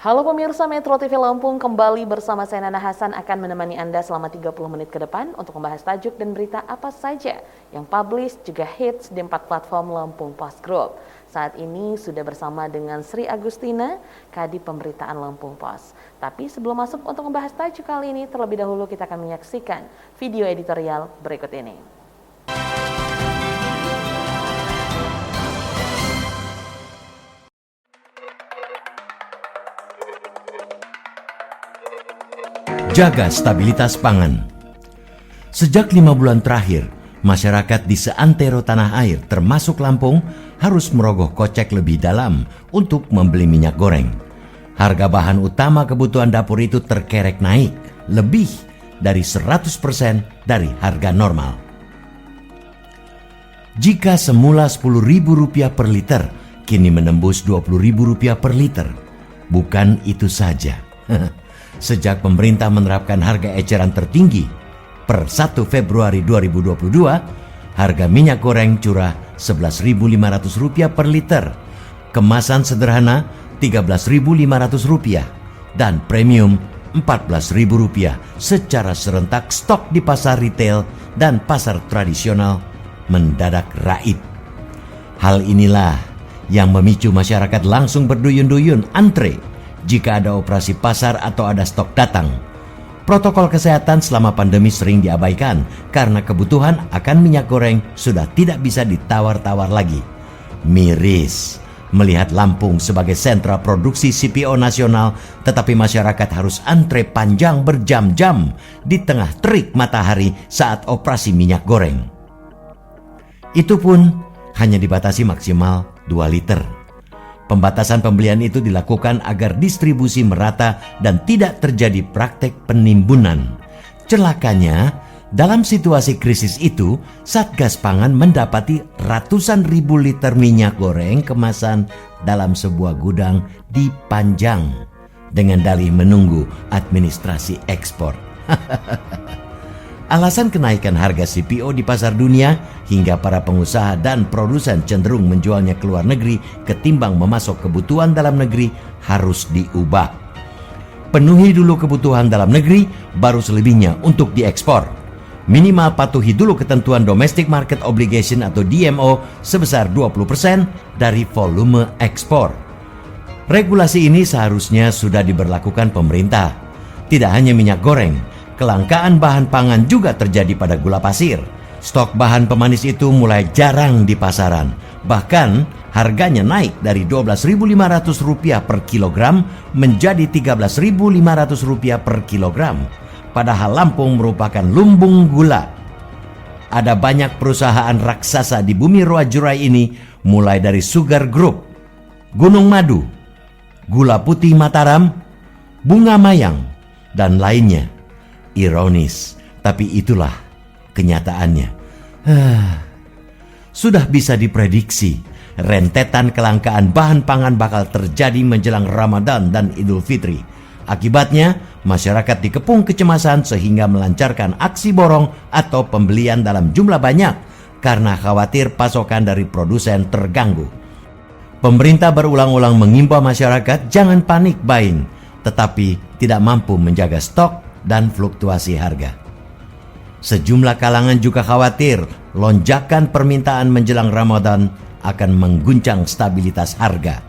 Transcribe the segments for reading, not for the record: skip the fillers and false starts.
Halo pemirsa Metro TV Lampung, kembali bersama saya Nana Hasan akan menemani Anda selama 30 menit ke depan untuk membahas tajuk dan berita apa saja yang publish juga hits di 4 platform Lampung Post Group. Saat ini sudah bersama dengan Sri Agustina, Kadip Pemberitaan Lampung Post. Tapi sebelum masuk untuk membahas tajuk kali ini, terlebih dahulu kita akan menyaksikan video editorial berikut ini. Jaga stabilitas pangan. Sejak 5 bulan terakhir, masyarakat di seantero tanah air termasuk Lampung harus merogoh kocek lebih dalam untuk membeli minyak goreng. Harga bahan utama kebutuhan dapur itu terkerek naik lebih dari 100% dari harga normal. Jika semula Rp10.000 per liter, kini menembus Rp20.000 per liter. Bukan itu saja. Sejak pemerintah menerapkan harga eceran tertinggi per 1 Februari 2022, harga minyak goreng curah Rp11.500 per liter, kemasan sederhana Rp13.500 dan premium Rp14.000 secara serentak. Stok di pasar retail dan pasar tradisional mendadak raib. Hal inilah yang memicu masyarakat langsung berduyun-duyun antre jika ada operasi pasar atau ada stok datang. Protokol kesehatan selama pandemi sering diabaikan karena kebutuhan akan minyak goreng sudah tidak bisa ditawar-tawar lagi. Miris melihat Lampung sebagai sentra produksi CPO nasional, tetapi masyarakat harus antre panjang berjam-jam di tengah terik matahari saat operasi minyak goreng. Itu pun hanya dibatasi maksimal 2 liter. Pembatasan pembelian itu dilakukan agar distribusi merata dan tidak terjadi praktek penimbunan. Celakanya, dalam situasi krisis itu, Satgas Pangan mendapati ratusan ribu liter minyak goreng kemasan dalam sebuah gudang di Panjang dengan dalih menunggu administrasi ekspor. Alasan kenaikan harga CPO di pasar dunia hingga para pengusaha dan produsen cenderung menjualnya ke luar negeri ketimbang memasok kebutuhan dalam negeri harus diubah. Penuhi dulu kebutuhan dalam negeri, baru selebihnya untuk diekspor. Minimal patuhi dulu ketentuan Domestic Market Obligation atau DMO sebesar 20% dari volume ekspor. Regulasi ini seharusnya sudah diberlakukan pemerintah. Tidak hanya minyak goreng, kelangkaan bahan pangan juga terjadi pada gula pasir. Stok bahan pemanis itu mulai jarang di pasaran. Bahkan harganya naik dari Rp12.500 per kilogram menjadi Rp13.500 per kilogram. Padahal Lampung merupakan lumbung gula. Ada banyak perusahaan raksasa di bumi Roa Jurai ini, mulai dari Sugar Group, Gunung Madu, Gula Putih Mataram, Bunga Mayang, dan lainnya. Ironis, tapi itulah kenyataannya. Sudah bisa diprediksi, rentetan kelangkaan bahan pangan bakal terjadi menjelang Ramadan dan Idul Fitri. Akibatnya, masyarakat dikepung kecemasan sehingga melancarkan aksi borong atau pembelian dalam jumlah banyak karena khawatir pasokan dari produsen terganggu. Pemerintah berulang-ulang mengimbau masyarakat jangan panik buying, tetapi tidak mampu menjaga stok dan fluktuasi harga. Sejumlah kalangan juga khawatir lonjakan permintaan menjelang Ramadan akan mengguncang stabilitas harga.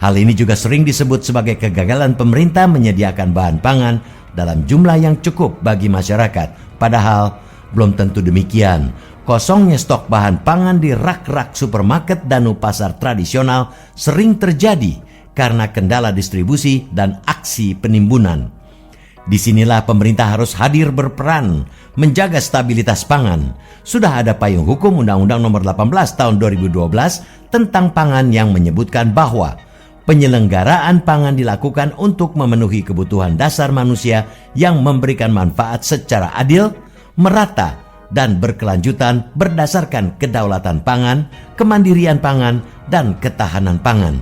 Hal ini juga sering disebut sebagai kegagalan pemerintah menyediakan bahan pangan dalam jumlah yang cukup bagi masyarakat. Padahal belum tentu demikian. Kosongnya stok bahan pangan di rak-rak supermarket dan pasar tradisional sering terjadi karena kendala distribusi dan aksi penimbunan. Disinilah pemerintah harus hadir berperan menjaga stabilitas pangan. Sudah ada payung hukum Undang-Undang Nomor 18 Tahun 2012 tentang pangan yang menyebutkan bahwa penyelenggaraan pangan dilakukan untuk memenuhi kebutuhan dasar manusia yang memberikan manfaat secara adil, merata, dan berkelanjutan berdasarkan kedaulatan pangan, kemandirian pangan, dan ketahanan pangan.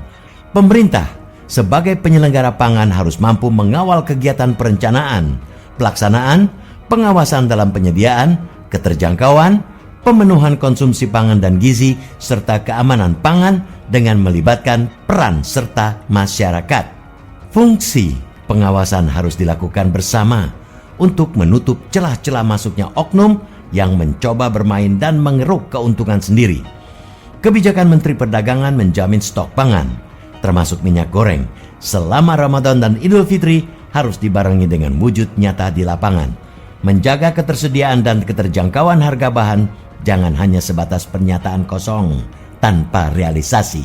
Pemerintah sebagai penyelenggara pangan harus mampu mengawal kegiatan perencanaan, pelaksanaan, pengawasan dalam penyediaan, keterjangkauan, pemenuhan konsumsi pangan dan gizi, serta keamanan pangan dengan melibatkan peran serta masyarakat. Fungsi pengawasan harus dilakukan bersama untuk menutup celah-celah masuknya oknum yang mencoba bermain dan mengeruk keuntungan sendiri. Kebijakan Menteri Perdagangan menjamin stok pangan, termasuk minyak goreng, selama Ramadan dan Idul Fitri harus dibarengi dengan wujud nyata di lapangan. Menjaga ketersediaan dan keterjangkauan harga bahan jangan hanya sebatas pernyataan kosong tanpa realisasi.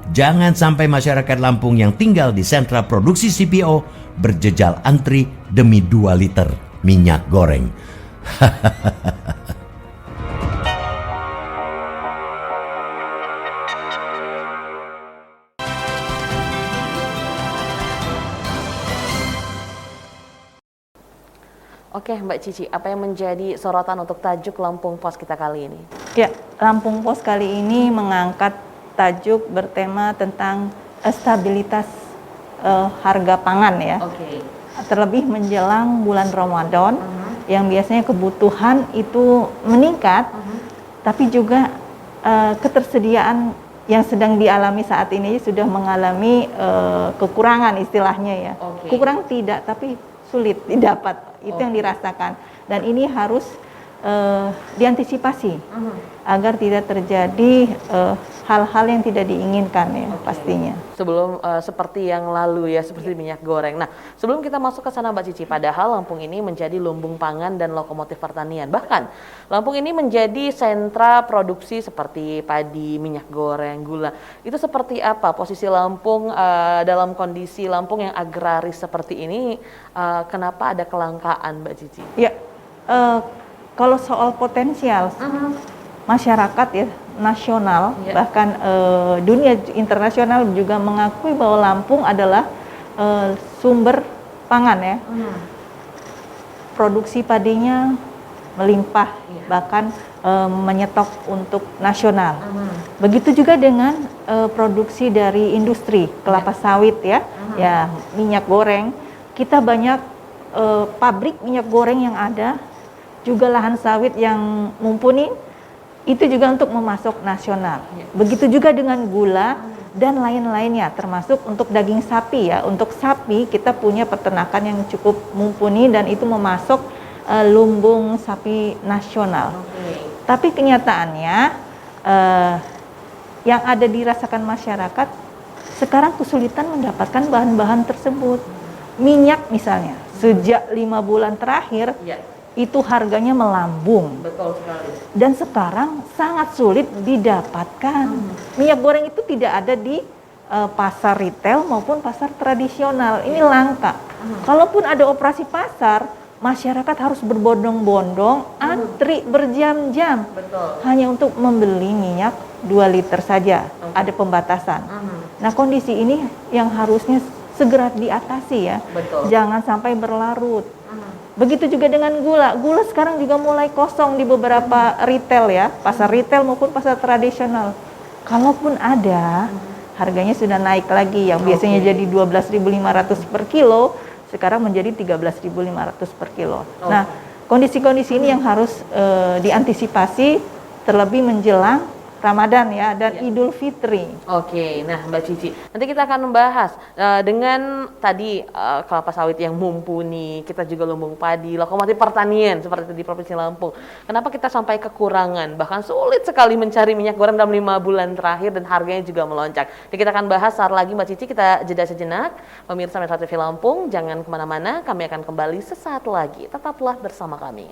Jangan sampai masyarakat Lampung yang tinggal di sentra produksi CPO berjejal antri demi 2 liter minyak goreng. Oke, Mbak Cici, apa yang menjadi sorotan untuk tajuk Lampung Pos kita kali ini? Ya, Lampung Pos kali ini mengangkat tajuk bertema tentang stabilitas harga pangan ya. Oke. Terlebih menjelang bulan Ramadan yang biasanya kebutuhan itu meningkat, tapi juga ketersediaan yang sedang dialami saat ini sudah mengalami kekurangan istilahnya ya. Oke. Kurang tidak, tapi sulit didapat. Itu yang dirasakan. Dan ini harus diantisipasi agar tidak terjadi hal-hal yang tidak diinginkan ya pastinya. Sebelum seperti yang lalu ya, seperti minyak goreng. Nah, sebelum kita masuk ke sana Mbak Cici, padahal Lampung ini menjadi lumbung pangan dan lokomotif pertanian. Bahkan Lampung ini menjadi sentra produksi seperti padi, minyak goreng, gula. Itu seperti apa posisi Lampung dalam kondisi Lampung yang agraris seperti ini? Kenapa ada kelangkaan Mbak Cici? Ya, kalau soal potensial masyarakat ya nasional, bahkan dunia internasional juga mengakui bahwa Lampung adalah sumber pangan ya. Produksi padinya melimpah, bahkan menyetok untuk nasional. Begitu juga dengan produksi dari industri kelapa sawit ya, ya minyak goreng. Kita banyak pabrik minyak goreng yang ada, juga lahan sawit yang mumpuni. Itu juga untuk memasok nasional. Begitu juga dengan gula dan lain-lainnya, termasuk untuk daging sapi ya. Untuk sapi kita punya peternakan yang cukup mumpuni dan itu memasok lumbung sapi nasional. Tapi kenyataannya yang ada dirasakan masyarakat sekarang kesulitan mendapatkan bahan-bahan tersebut. Minyak misalnya, sejak 5 bulan terakhir itu harganya melambung. Betul sekali. Dan sekarang sangat sulit didapatkan. Minyak goreng itu tidak ada di pasar retail maupun pasar tradisional. Ini langka. Kalaupun ada operasi pasar, masyarakat harus berbondong-bondong, antri berjam-jam. Hanya untuk membeli minyak 2 liter saja. Ada pembatasan. Nah, kondisi ini yang harusnya segera diatasi ya. Jangan sampai berlarut. Begitu juga dengan gula. Gula sekarang juga mulai kosong di beberapa retail ya, pasar retail maupun pasar tradisional. Kalaupun ada, harganya sudah naik lagi. Yang biasanya jadi 12.500 per kilo, sekarang menjadi 13.500 per kilo. Nah, kondisi-kondisi ini yang harus diantisipasi terlebih menjelang Ramadan ya dan Idul Fitri. Oke, nah Mbak Cici, nanti kita akan membahas dengan tadi kelapa sawit yang mumpuni, kita juga lumbung padi, lokomotif pertanian seperti di Provinsi Lampung. Kenapa kita sampai kekurangan, bahkan sulit sekali mencari minyak goreng dalam 5 bulan terakhir dan harganya juga melonjak. Jadi kita akan bahas saat lagi Mbak Cici, kita jeda sejenak. Pemirsa Metro TV Lampung, jangan kemana-mana, kami akan kembali sesaat lagi. Tetaplah bersama kami.